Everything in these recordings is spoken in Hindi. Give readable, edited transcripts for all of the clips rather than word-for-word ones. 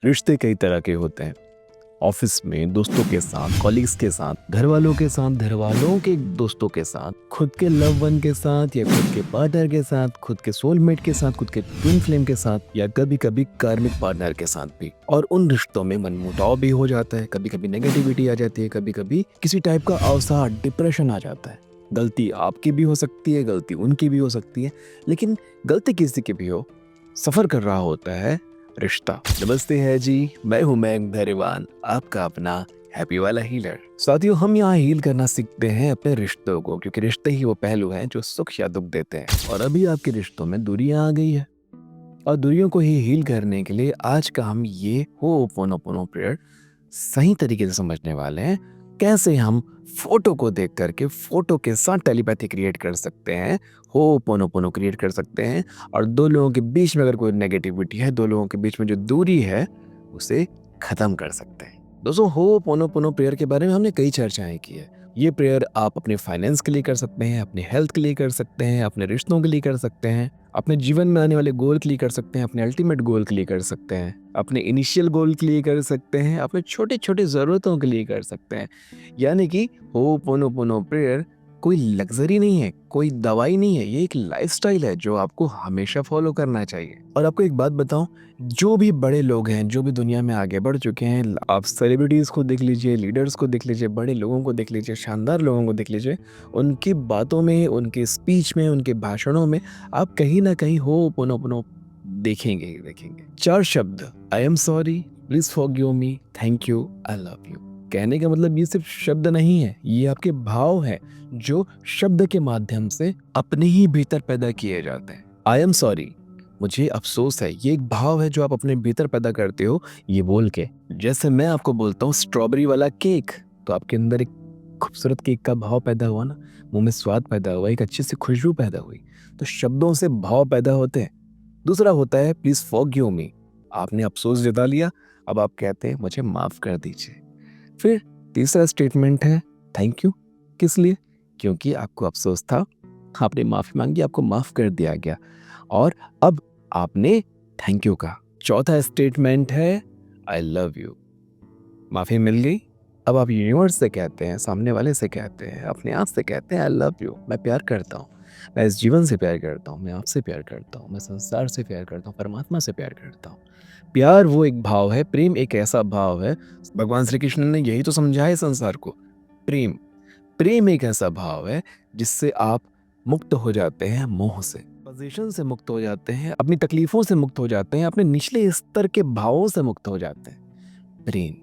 रिश्ते कई तरह के होते हैं। ऑफिस में दोस्तों के साथ, कॉलीग्स के साथ, घर वालों के साथ, घर वालों के दोस्तों के साथ, खुद के लव वन के साथ या खुद के पार्टनर के साथ, खुद के सोलमेट के साथ, खुद के ट्विन फ्लेम के साथ या कभी कभी कार्मिक पार्टनर के साथ भी। और उन रिश्तों में मनमुटाव भी हो जाता है, कभी कभी नेगेटिविटी आ जाती है, कभी कभी किसी टाइप का अवसाद, डिप्रेशन आ जाता है। गलती आपकी भी हो सकती है, गलती उनकी भी हो सकती है, लेकिन गलती किसी की भी हो, सफर कर रहा होता है रिश्ता। नमस्ते है जी, मैं हूं मयंक धैर्यवान, आपका अपना हैप्पी वाला हीलर। साथियों, हम यहाँ हील करना सीखते हैं अपने रिश्तों को, क्योंकि रिश्ते ही वो पहलू हैं जो सुख या दुख देते हैं। और अभी आपके रिश्तों में दूरियां आ गई है, और दूरियों को ही हील करने के लिए आज का हम ये होपोनोपोनो प्रेयर सही तरीके से समझने वाले हैं। कैसे हम फोटो को देख करके फोटो के साथ टेलीपैथी क्रिएट कर सकते हैं, होपोनोपोनो क्रिएट कर सकते हैं, और दो लोगों के बीच में अगर कोई नेगेटिविटी है, दो लोगों के बीच में जो दूरी है, उसे खत्म कर सकते हैं। दोस्तों, होपोनोपोनो प्रेयर के बारे में हमने कई चर्चाएं की है। ये प्रेयर आप अपने फाइनेंस के लिए कर सकते हैं, अपने हेल्थ के लिए कर सकते हैं, अपने रिश्तों के लिए कर सकते हैं, अपने जीवन में आने वाले गोल के लिए कर सकते हैं, अपने अल्टीमेट गोल के लिए कर सकते हैं, अपने इनिशियल गोल के लिए कर सकते हैं, अपने छोटे छोटे ज़रूरतों के लिए कर सकते हैं। यानी कि होपोनोपोनो प्रेयर कोई लग्जरी नहीं है, कोई दवाई नहीं है, ये एक लाइफस्टाइल है जो आपको हमेशा फॉलो करना चाहिए। और आपको एक बात बताऊं, जो भी बड़े लोग हैं, जो भी दुनिया में आगे बढ़ चुके हैं, आप सेलिब्रिटीज़ को देख लीजिए, लीडर्स को देख लीजिए, बड़े लोगों को देख लीजिए, शानदार लोगों को देख लीजिए, उनकी बातों में, उनके स्पीच में, उनके भाषणों में आप कहीं ना कहीं होपोनोपोनो देखेंगे ही देखेंगे। 4 शब्द, I am sorry, please forgive me, thank you, I love you. कहने का मतलब ये सिर्फ शब्द नहीं है, ये आपके भाव है जो शब्द के माध्यम से अपने ही भीतर पैदा किए जाते हैं। आई एम सॉरी, मुझे अफसोस है, ये एक भाव है जो आप अपने भीतर पैदा करते हो ये बोल के। जैसे मैं आपको बोलता हूँ स्ट्रॉबेरी वाला केक, तो आपके अंदर एक खूबसूरत केक का भाव पैदा हुआ ना, मुंह में स्वाद पैदा हुआ, एक अच्छी सी खुशबू पैदा हुई। तो शब्दों से भाव पैदा होते हैं। दूसरा होता है प्लीज फॉरगिव मी, आपने अफसोस जता लिया, अब आप कहते हैं मुझे माफ कर दीजिए। फिर तीसरा स्टेटमेंट है थैंक यू, किस लिए? क्योंकि आपको अफसोस था, आपने माफी मांगी, आपको माफ कर दिया गया, और अब आपने थैंक यू कहा। चौथा स्टेटमेंट है आई लव यू, माफी मिल गई, अब आप यूनिवर्स से कहते हैं, सामने वाले से कहते हैं, अपने आप से कहते हैं आई लव यू, मैं प्यार करता हूँ, मैं इस जीवन से प्यार करता हूँ, मैं आपसे प्यार करता हूँ, मैं संसार से प्यार करता हूँ, परमात्मा से प्यार करता हूँ। प्यार वो एक भाव है, प्रेम एक ऐसा भाव है, भगवान श्री कृष्ण ने यही तो समझाया है संसार को। प्रेम प्रेम एक ऐसा भाव है जिससे आप मुक्त हो जाते हैं मोह से, पोजीशन से मुक्त हो जाते हैं, अपनी तकलीफों से मुक्त हो जाते हैं, अपने निचले स्तर के भावों से मुक्त हो जाते हैं। प्रेम,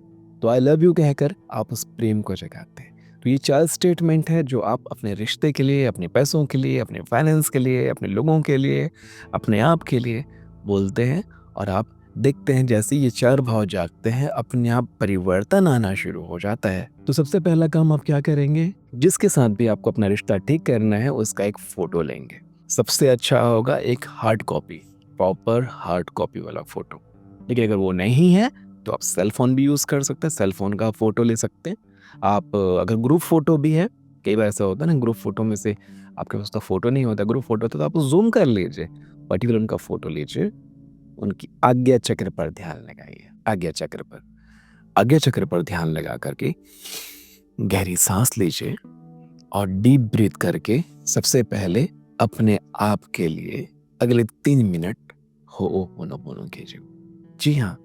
तो आई लव यू कहकर आप उस प्रेम को जगाते हैं। तो ये 4 स्टेटमेंट है जो आप अपने रिश्ते के लिए, अपने पैसों के लिए, अपने फाइनेंस के लिए, अपने लोगों के लिए, अपने आप के लिए बोलते हैं, और आप देखते हैं जैसे ये 4 भाव जागते हैं, अपने आप परिवर्तन आना शुरू हो जाता है। तो सबसे पहला काम आप क्या करेंगे, जिसके साथ भी आपको अपना रिश्ता ठीक करना है उसका एक फोटो लेंगे। सबसे अच्छा होगा एक hard copy, proper hard copy वाला फोटो। लेकिन अगर वो नहीं है तो आप सेल फोन भी यूज कर सकते हैं, सेल फोन का फोटो ले सकते हैं आप। अगर ग्रुप फोटो भी है, कई बार ऐसा होता है ना, ग्रुप फोटो में से आपके पास तो फोटो नहीं होता, ग्रुप फोटो तो आप जूम कर लीजिए, पर्टिकुलर उनका फोटो लीजिए, उनकी आज्ञा चक्र पर ध्यान लगाइए, आज्ञा चक्र पर ध्यान लगा करके गहरी सांस लीजिए, और डीप ब्रीथ करके सबसे पहले अपने आप के लिए अगले 3 मिनट होपोनोपोनो कीजिए। जी हाँ,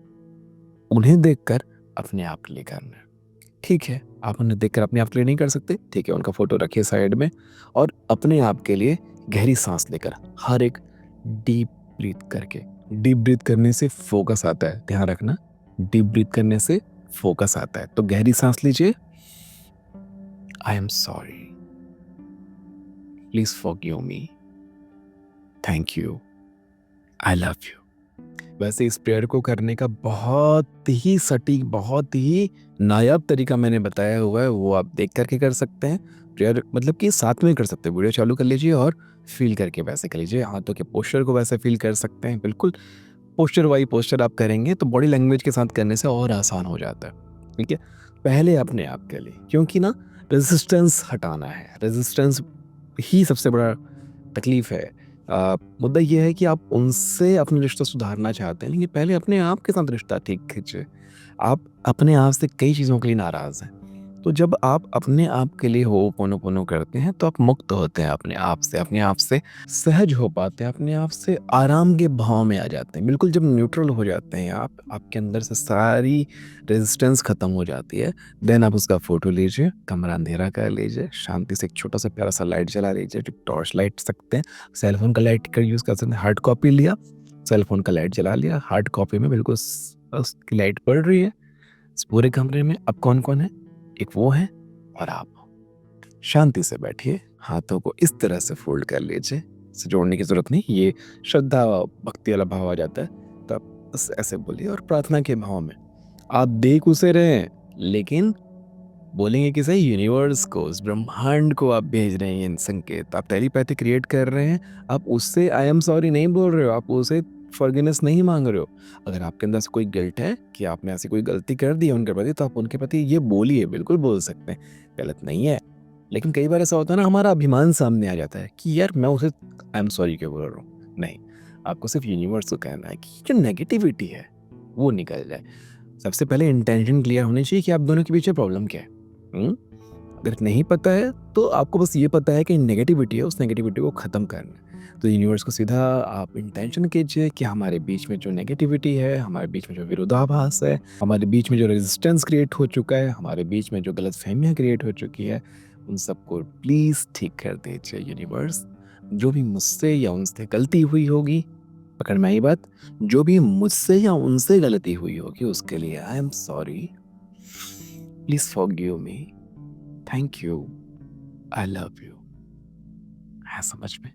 उन्हें देखकर अपने आप के लिए करना है। ठीक है, आप उन्हें देखकर अपने आप के लिए नहीं कर सकते, ठीक है, उनका फोटो रखिए साइड में, और अपने आप के लिए गहरी सांस लेकर हर एक डीप ब्रीथ करके, डीप ब्रीथ करने से फोकस आता है, ध्यान रखना, डीप ब्रीथ करने से फोकस आता है। तो गहरी सांस लीजिए, I am sorry, please forgive me, thank you, I love you. वैसे इस प्रेयर को करने का बहुत ही सटीक, बहुत ही नायाब तरीका मैंने बताया हुआ है, वो आप देख करके कर सकते हैं। प्रेयर मतलब कि साथ में कर सकते हैं, वीडियो चालू कर लीजिए और फील करके वैसे कर लीजिए, हाथों के पोस्चर को वैसे फील कर सकते हैं। बिल्कुल पोस्चर वाई पोस्चर आप करेंगे तो बॉडी लैंग्वेज के साथ करने से और आसान हो जाता है। ठीक है, पहले अपने आप के लिए, क्योंकि ना रेजिस्टेंस हटाना है, रेजिस्टेंस ही सबसे बड़ा तकलीफ है। मुद्दा ये है कि आप उनसे अपना रिश्ता सुधारना चाहते हैं, लेकिन पहले अपने आप के साथ रिश्ता ठीक कीजिए। आप अपने आप से कई चीज़ों के लिए नाराज़ हैं। तो जब आप अपने आप के लिए होओपोनोपोनो करते हैं, तो आप मुक्त होते हैं अपने आप से सहज हो पाते हैं, अपने आप से आराम के भाव में आ जाते हैं। बिल्कुल जब न्यूट्रल हो जाते हैं आप, आपके अंदर से सारी रेज़िस्टेंस ख़त्म हो जाती है। देन आप उसका फ़ोटो लीजिए, कमरा अंधेरा कर लीजिए, शांति से एक छोटा-सा प्यारा-सा लाइट जला लीजिए, जो टॉर्च लाइट सकते हैं, सेल फ़ोन का लाइट का यूज़ कर सकते हैं। हार्ड कॉपी लिया, सेल फ़ोन का लाइट जला लिया, हार्ड कॉपी में बिल्कुल उसकी लाइट पड़ रही है। इस पूरे कमरे में अब कौन-कौन है? एक वो है और आप हो। शांति से बैठिए, हाथों को इस तरह से फ़ोल्ड कर लीजिए, इसे जोड़ने की ज़रूरत नहीं, ये श्रद्धा भक्ति वाला भाव आ जाता है। तो आप बस ऐसे बोलिए और प्रार्थना के भाव में आप देख उसे रहे हैं, लेकिन बोलेंगे कि सही यूनिवर्स को, उस ब्रह्मांड को आप भेज रहे हैं ये संकेत, आप टेलीपैथी क्रिएट कर रहे हैं, आप उससे आई एम सॉरी नहीं बोल रहे हो, आप उसे फॉरगिवनेस नहीं मांग रहे हो। अगर आपके अंदर से कोई गिल्ट है कि आपने ऐसी कोई गलती कर दी है उनके प्रति, तो आप उनके प्रति ये बोलिए, बिल्कुल बोल सकते हैं, गलत नहीं है। लेकिन कई बार ऐसा होता है ना, हमारा अभिमान सामने आ जाता है कि यार मैं उसे आई एम सॉरी क्यों बोल रहा हूँ। नहीं, आपको सिर्फ यूनिवर्स को कहना है कि जो नेगेटिविटी है वो निकल जाए। सबसे पहले इंटेंशन क्लियर होनी चाहिए कि आप दोनों के पीछे प्रॉब्लम क्या है। अगर नहीं पता है तो आपको बस ये पता है कि नेगेटिविटी है, उस नेगेटिविटी को ख़त्म करना है। तो यूनिवर्स को सीधा आप इंटेंशन कीजिए कि हमारे बीच में जो नेगेटिविटी है, हमारे बीच में जो विरोधाभास है, हमारे बीच में जो रेजिस्टेंस क्रिएट हो चुका है, हमारे बीच में जो गलतफहमियाँ क्रिएट हो चुकी है, उन सबको प्लीज़ ठीक कर दीजिए यूनिवर्स। जो भी मुझसे या उनसे गलती हुई होगी, पकड़ में आई बात, जो भी मुझसे या उनसे गलती हुई होगी उसके लिए I am sorry, please forgive me, thank you, I love you. है समझ में?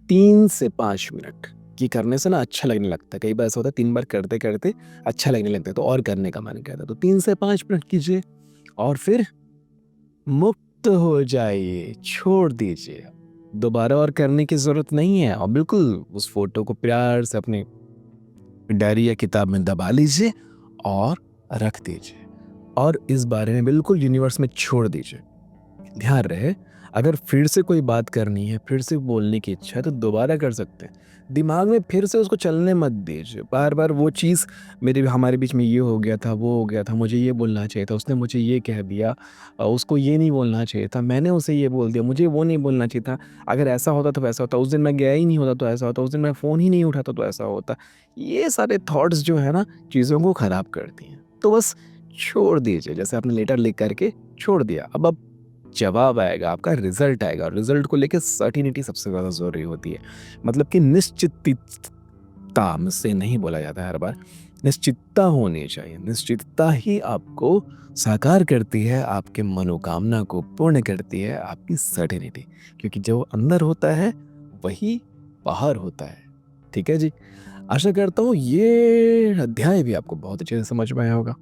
3 से 5 मिनट ये करने से ना अच्छा लगने लगता है। कई बार ऐसा होता है 3 बार करते-करते अच्छा लगने लगता है, तो और करने का मन करता है। तो 3 से 5 मिनट कीजिए और फिर मुक्त हो जाइए, छोड़ दीजिए। दोबारा और करने की ज़रूरत नहीं है और बिल्कुल उस फ़ोटो को प्यार से अपने डायरी या किताब में दबा लीजिए और रख दीजिए और इस बारे में बिल्कुल यूनिवर्स में छोड़ दीजिए। ध्यान रहे, अगर फिर से कोई बात करनी है, फिर से बोलने की इच्छा है तो दोबारा कर सकते हैं। दिमाग में फिर से उसको चलने मत दीजिए। बार-बार वो चीज़ हमारे बीच में ये हो गया था, वो हो गया था, मुझे ये बोलना चाहिए था, उसने मुझे ये कह दिया, उसको ये नहीं बोलना चाहिए था, मैंने उसे ये बोल दिया, मुझे वो नहीं बोलना चाहिए था। अगर ऐसा होता तो वैसा होता, उस दिन मैं गया ही नहीं होता तो ऐसा होता, उस दिन मैं फ़ोन ही नहीं उठाता तो ऐसा होता। ये सारे थॉट्स जो है ना, चीज़ों को ख़राब करती हैं। तो बस छोड़ दीजिए, जैसे आपने लेटर लिख कर के छोड़ दिया। अब जवाब आएगा, आपका रिजल्ट आएगा और रिजल्ट को लेके सर्टिनिटी सबसे ज़्यादा ज़रूरी होती है। मतलब कि निश्चितता, मुझसे नहीं बोला जाता है हर बार, निश्चितता होनी चाहिए। निश्चितता ही आपको साकार करती है, आपके मनोकामना को पूर्ण करती है, आपकी सर्टिनिटी। क्योंकि जो अंदर होता है वही बाहर होता है। ठीक है जी? आशा करता हूँ ये अध्याय भी आपको बहुत अच्छे से समझ में आया होगा।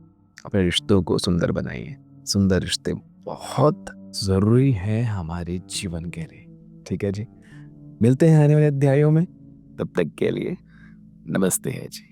अपने रिश्तों को सुंदर बनाइए। सुंदर रिश्ते बहुत ज़रूरी है हमारे जीवन के लिए। ठीक है जी? मिलते हैं आने वाले अध्यायों में। तब तक के लिए नमस्ते है जी।